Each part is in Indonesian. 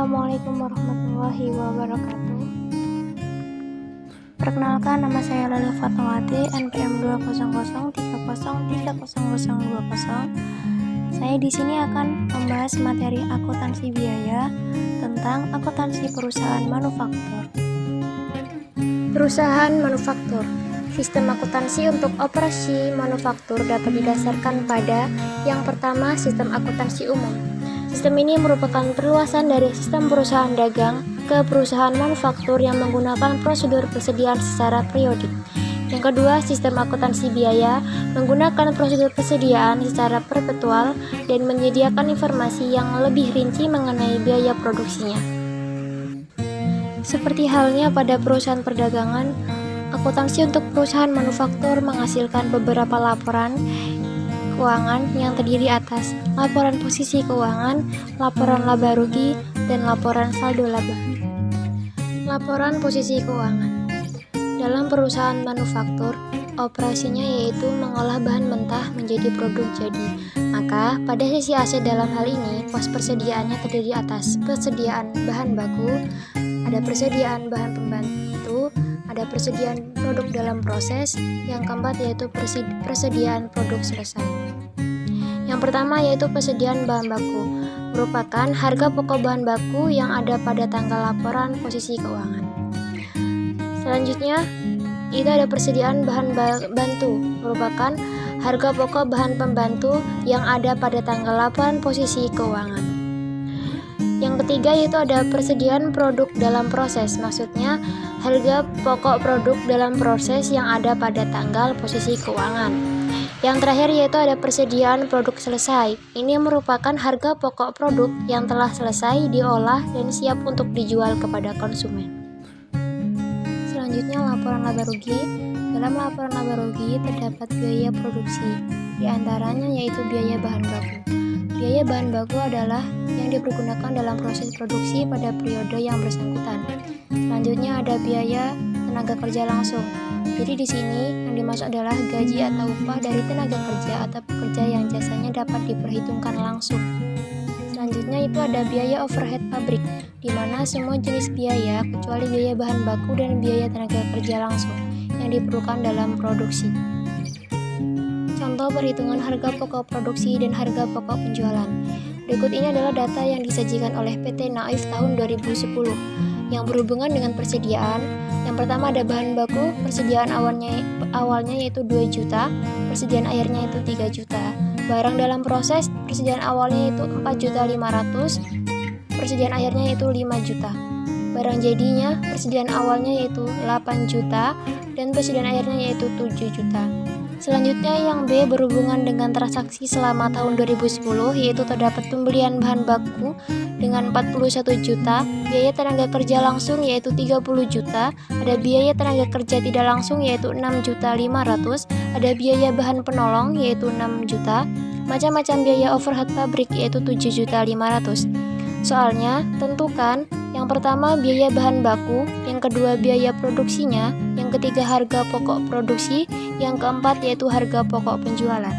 Assalamualaikum warahmatullahi wabarakatuh. Perkenalkan, nama saya Lala Fatmawati, NPM 20030303020. Saya di sini akan membahas materi akuntansi biaya tentang akuntansi perusahaan manufaktur. Perusahaan manufaktur. Sistem akuntansi untuk operasi manufaktur dapat didasarkan pada yang pertama, sistem akuntansi umum. Sistem ini merupakan perluasan dari sistem perusahaan dagang ke perusahaan manufaktur yang menggunakan prosedur persediaan secara periodik. Yang kedua, sistem akuntansi biaya menggunakan prosedur persediaan secara perpetual dan menyediakan informasi yang lebih rinci mengenai biaya produksinya. Seperti halnya pada perusahaan perdagangan, akuntansi untuk perusahaan manufaktur menghasilkan beberapa laporan keuangan yang terdiri atas laporan posisi keuangan, laporan laba rugi, dan laporan saldo laba. Laporan posisi keuangan. Dalam perusahaan manufaktur, operasinya yaitu mengolah bahan mentah menjadi produk jadi. Maka, pada sisi aset dalam hal ini, pos persediaannya terdiri atas persediaan bahan baku, ada persediaan bahan pembantu, ada persediaan produk dalam proses, yang keempat yaitu persediaan produk selesai. Yang pertama yaitu persediaan bahan baku, merupakan harga pokok bahan baku yang ada pada tanggal laporan posisi keuangan. Selanjutnya, itu ada persediaan bahan bantu, merupakan harga pokok bahan pembantu yang ada pada tanggal laporan posisi keuangan. Yang ketiga yaitu ada persediaan produk dalam proses, maksudnya harga pokok produk dalam proses yang ada pada tanggal posisi keuangan. Yang terakhir yaitu ada persediaan produk selesai. Ini merupakan harga pokok produk yang telah selesai diolah dan siap untuk dijual kepada konsumen. Selanjutnya laporan laba rugi. Dalam laporan laba rugi terdapat biaya produksi, di antaranya yaitu biaya bahan baku. Biaya bahan baku adalah yang dipergunakan dalam proses produksi pada periode yang bersangkutan. Selanjutnya ada biaya tenaga kerja langsung. Jadi di sini yang dimaksud adalah gaji atau upah dari tenaga kerja atau pekerja yang jasanya dapat diperhitungkan langsung. Selanjutnya itu ada biaya overhead pabrik, di mana semua jenis biaya kecuali biaya bahan baku dan biaya tenaga kerja langsung yang diperlukan dalam produksi. Contoh perhitungan harga pokok produksi dan harga pokok penjualan. Berikut ini adalah data yang disajikan oleh PT Naif tahun 2010 yang berhubungan dengan persediaan. Yang pertama ada bahan baku, persediaan awalnya yaitu 2 juta, persediaan akhirnya itu 3 juta. Barang dalam proses, persediaan awalnya yaitu 4.500.000, persediaan akhirnya yaitu 5 juta. Barang jadinya, persediaan awalnya yaitu 8 juta dan persediaan akhirnya yaitu 7 juta. Selanjutnya yang B berhubungan dengan transaksi selama tahun 2010, yaitu terdapat pembelian bahan baku dengan 41 juta, biaya tenaga kerja langsung yaitu 30 juta, ada biaya tenaga kerja tidak langsung yaitu 6.500.000, ada biaya bahan penolong yaitu 6 juta, macam-macam biaya overhead pabrik yaitu 7.500.000. Soalnya, tentukan yang pertama biaya bahan baku, yang kedua biaya produksinya, yang ketiga harga pokok produksi, yang keempat yaitu harga pokok penjualan.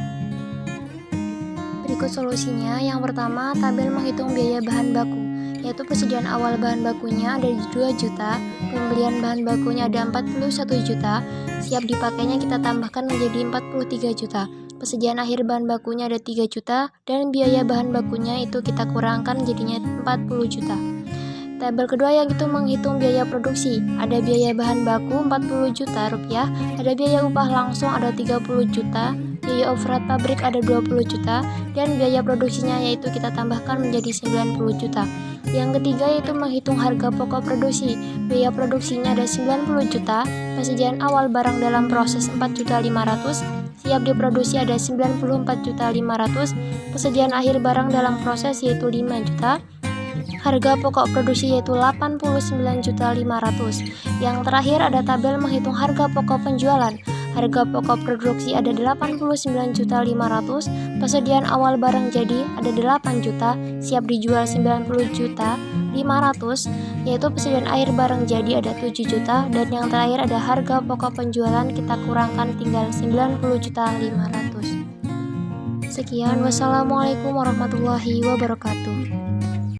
Berikut solusinya. Yang pertama, tabel menghitung biaya bahan baku, yaitu persediaan awal bahan bakunya ada 2 juta, pembelian bahan bakunya ada 41 juta, siap dipakainya kita tambahkan menjadi 43 juta. Persediaan akhir bahan bakunya ada 3 juta, dan biaya bahan bakunya itu kita kurangkan jadinya 40 juta. Tabel kedua yang itu menghitung biaya produksi. Ada biaya bahan baku 40 juta rupiah, ada biaya upah langsung ada 30 juta, biaya overhead pabrik ada 20 juta, dan biaya produksinya yaitu kita tambahkan menjadi 90 juta. Yang ketiga yaitu menghitung harga pokok produksi. Biaya produksinya ada 90 juta, persediaan awal barang dalam proses 4.500.000, siap diproduksi ada 94.500.000, persediaan akhir barang dalam proses yaitu 5 juta, harga pokok produksi yaitu 89.500.000. Yang terakhir ada tabel menghitung harga pokok penjualan. Harga pokok produksi ada 89.500.000, persediaan awal barang jadi ada 8 juta, siap dijual 90.500.000, yaitu persediaan akhir barang jadi ada 7 juta, dan yang terakhir ada harga pokok penjualan kita kurangkan tinggal 90.500.000. Sekian, wassalamualaikum warahmatullahi wabarakatuh.